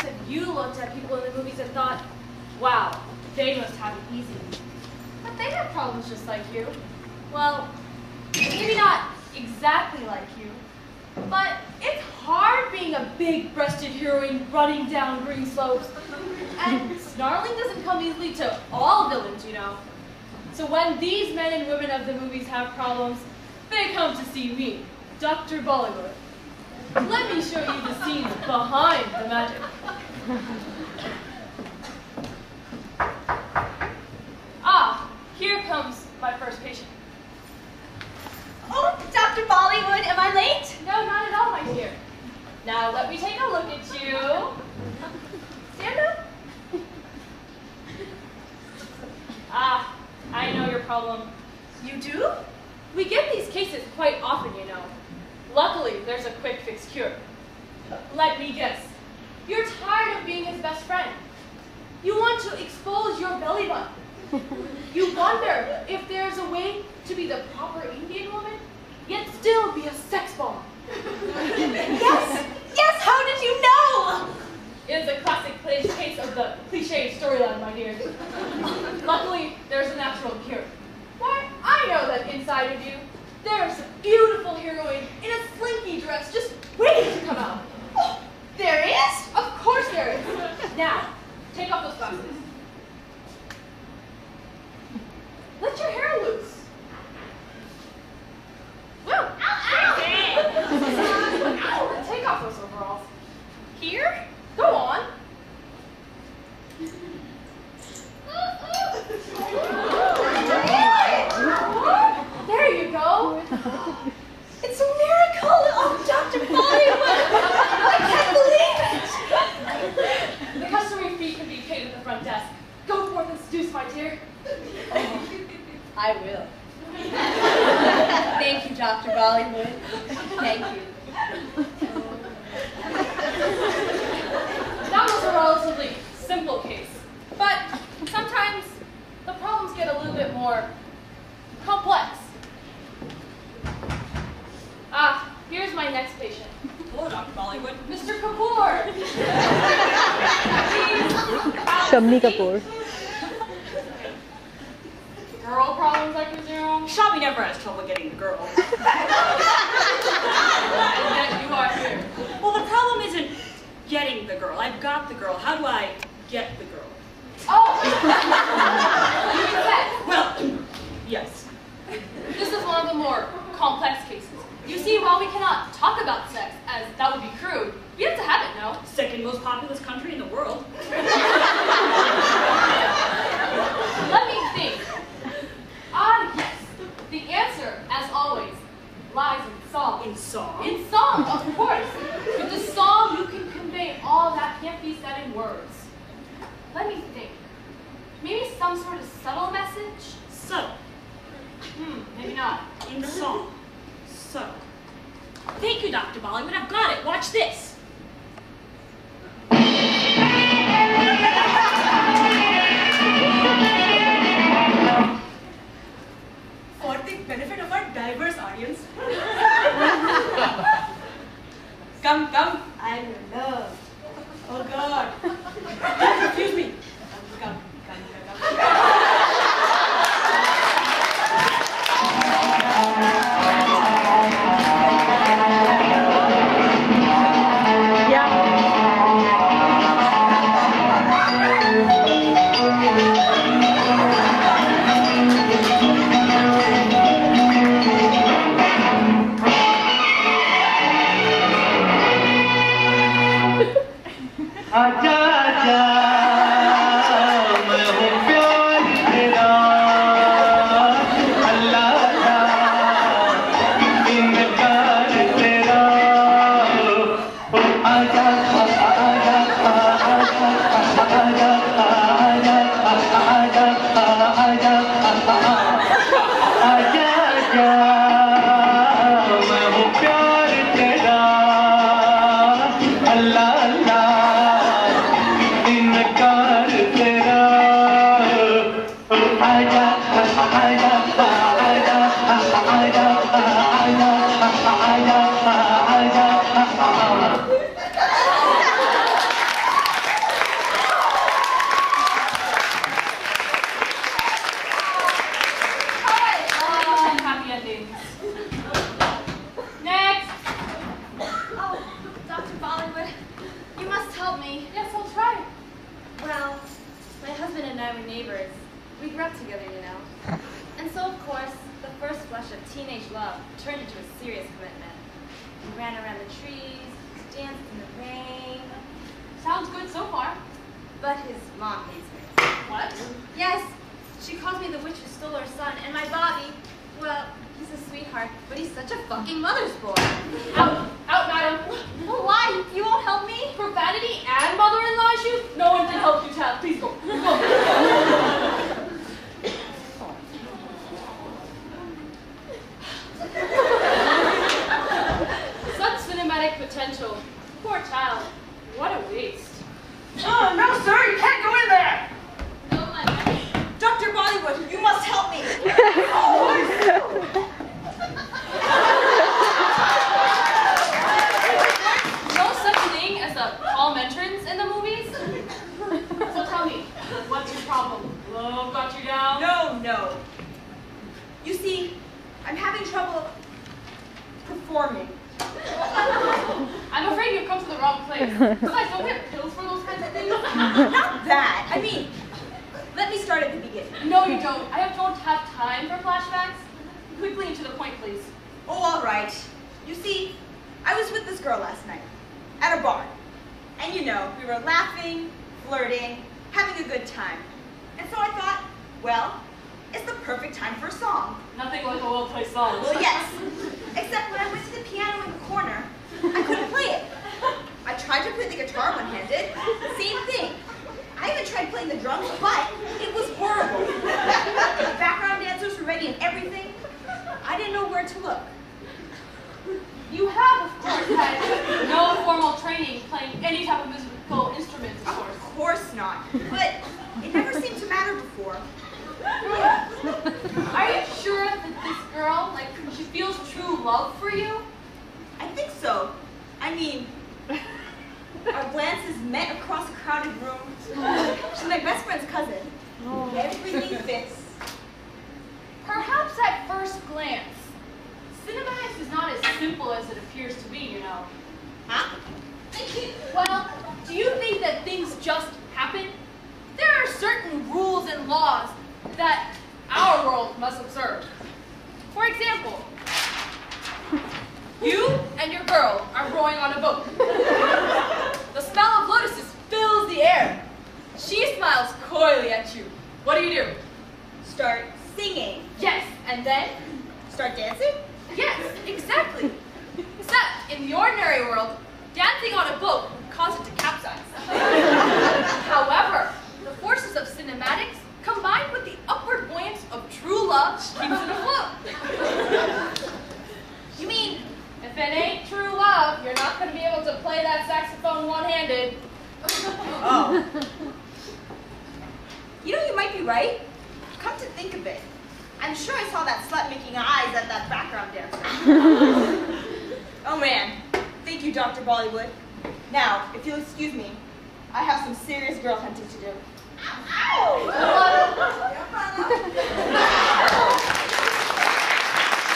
Perhaps if you looked at people in the movies and thought, wow, they must have it easy. But they have problems just like you. Well, maybe not exactly like you, but it's hard being a big-breasted heroine running down green slopes. And snarling doesn't come easily to all villains, you know. So when these men and women of the movies have problems, they come to see me, Dr. Bollywood. Let me show you the scenes behind the magic. Ah, here comes my first patient. Oh, Dr. Bollywood, am I late? No, not at all, my dear. Now let me take a look at you. Stand up. Ah, I know your problem. You do? We get these cases quite often, you know. Luckily, there's a quick fix cure. Let me guess. You're tired of being his best friend. You want to expose your belly button. You wonder if there's a way to be the proper Indian woman, yet still be a sex bomb. Yes! Yes, how did you know? It is a classic case of the cliche storyline, my dear. Luckily, there's a natural cure. Why, I know that inside of you, there's a beautiful heroine in a slinky dress just waiting to come out. Oh, there is? Of course there is. Now, take off those glasses. Let your hair loose. Woo! Ow, ow! Take off those overalls. Here? Go on. There you go. It's a miracle! Oh, Dr. Bollywood! I can't believe it! The customary fee can be paid at the front desk. Go forth and seduce, my dear. I will. Thank you, Dr. Bollywood. Thank you. That was a relatively simple case, but sometimes the problems get a little bit more complex. Ah, here's my next patient. Hello, Dr. Bollywood. Mr. Kapoor! Shammi Kapoor. Girl problems, I presume? Shabby never has trouble getting the girl. Yet you are here. Well, the problem isn't getting the girl. I've got the girl. How do I get the girl? Oh! You mean sex? Well, yes. This is one of the more complex cases. You see, while we cannot talk about sex, as that would be crude, we have to have it, no? Second most populous country in the world. Let me think. Ah, yes. The answer, as always, lies in song. In song? In song, of course. With the song, you can convey all that can't be said in words. Let me think. Maybe some sort of subtle message? Subtle. Maybe not. In song. Subtle. Thank you, Dr. Bollywood. I've got it. Watch this. For the benefit of our diverse audience. Come, I'm in love. Oh God. Excuse me. Come. in the me. Yes, I'll try. Well, my husband and I were neighbors. We grew up together, you know. And so, of course, the first flush of teenage love turned into a serious commitment. We ran around the trees, danced in the rain. Sounds good so far. But his mom hates me. What? Yes, she calls me the witch who stole her son, and my Bobby, well, he's a sweetheart, but he's such a fucking mother's boy. Out, out, madam. Well, why? You won't help me? Profanity and mother-in-law issues? No one can help you, child. Please go. Go. Such cinematic potential. Poor child. What a waste. Oh, no, sir, you can't go in there! No money. Dr. Bollywood, you must help me. No such thing as a calm entrance in the movies? So tell me, what's your problem? Love got you down? No. You see, I'm having trouble performing. I'm afraid you've come to the wrong place. You guys don't get pills for those kinds of things? Not that. I mean, let me start at the beginning. No, you don't. I don't have time for flashbacks. Quickly and to the point, please. Oh, all right. You see, I was with this girl last night at a bar. And you know, we were laughing, flirting, having a good time. And so I thought, well, it's the perfect time for a song. Nothing like a well-placed song. Well, yes. Except when I went to the piano in the corner, I couldn't play it. I tried to play the guitar one-handed. Same thing. I even tried playing the drums, but it was horrible. The background dancers were ready and everything. I didn't know where to look. You have, of course, had no formal training playing any type of musical instruments, of course. Of course not. But it never seemed to matter before. Are you sure that this girl, like, she feels true love for you? I think so. I mean, our glances met across a crowded room. She's my best friend's cousin. Everything fits. Perhaps at first glance, cinematics is not as simple as it appears to be, you know. Huh? Well, do you think that things just happen? There are certain rules and laws that our world must observe. For example, you and your girl are rowing on a boat. The smell of lotuses fills the air. She smiles coyly at you. What do? Start singing. Yes, and then? Start dancing? Yes, exactly. Except, in the ordinary world, dancing on a boat would cause it to capsize. However, the forces of cinematics combined with the upward buoyance of true love keeps it afloat. You mean, if it ain't true love, you're not going to be able to play that saxophone one-handed. oh. You know, you might be right. Come to think of it, I'm sure I saw that slut making eyes at that background dancer. Oh man, thank you, Dr. Bollywood. Now, if you'll excuse me, I have some serious girl hunting to do. Ow!